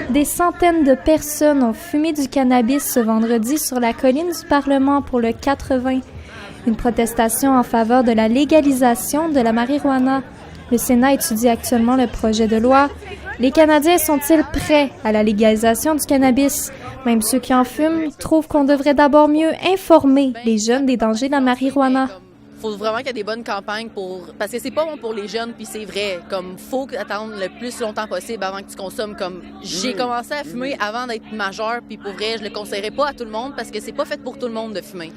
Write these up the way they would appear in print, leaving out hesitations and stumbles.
Des centaines de personnes ont fumé du cannabis ce vendredi sur la colline du Parlement pour le 80. Une protestation en faveur de la légalisation de la marijuana. Le Sénat étudie actuellement le projet de loi. Les Canadiens sont-ils prêts à la légalisation du cannabis? Même ceux qui en fument trouvent qu'on devrait d'abord mieux informer les jeunes des dangers de la marijuana. Il faut vraiment qu'il y ait des bonnes campagnes parce que c'est pas bon pour les jeunes, puis c'est vrai, faut attendre le plus longtemps possible avant que tu consommes. J'ai commencé à fumer avant d'être majeur, puis pour vrai, je le conseillerais pas à tout le monde parce que c'est pas fait pour tout le monde de fumer.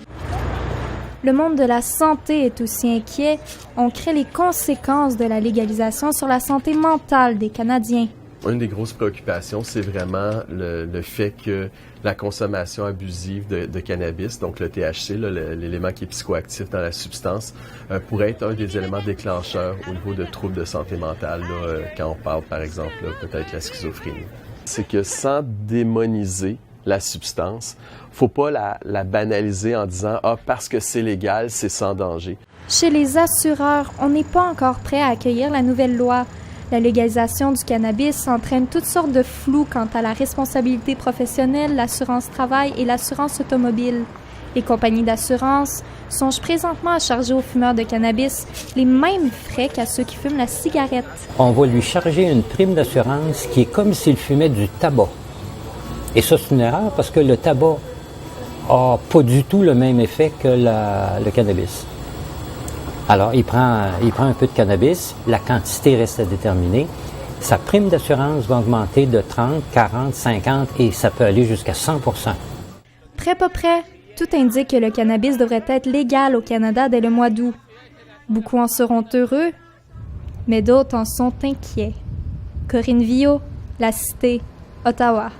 Le monde de la santé est aussi inquiet. On craint les conséquences de la légalisation sur la santé mentale des Canadiens. Une des grosses préoccupations, c'est vraiment le fait que la consommation abusive de cannabis, donc le THC, l'élément qui est psychoactif dans la substance, pourrait être un des éléments déclencheurs au niveau de troubles de santé mentale, quand on parle, par exemple, peut-être la schizophrénie. C'est que sans démoniser la substance, faut pas la banaliser en disant « Ah, parce que c'est légal, c'est sans danger ». Chez les assureurs, on n'est pas encore prêt à accueillir la nouvelle loi. La légalisation du cannabis entraîne toutes sortes de flous quant à la responsabilité professionnelle, l'assurance travail et l'assurance automobile. Les compagnies d'assurance songent présentement à charger aux fumeurs de cannabis les mêmes frais qu'à ceux qui fument la cigarette. On va lui charger une prime d'assurance qui est comme s'il fumait du tabac. Et ça, c'est une erreur parce que le tabac n'a pas du tout le même effet que le cannabis. Alors, il prend un peu de cannabis, la quantité reste à déterminer. Sa prime d'assurance va augmenter de 30, 40, 50 et ça peut aller jusqu'à 100 %. Prêt pas prêt, tout indique que le cannabis devrait être légal au Canada dès le mois d'août. Beaucoup en seront heureux, mais d'autres en sont inquiets. Corinne Villot, La Cité, Ottawa.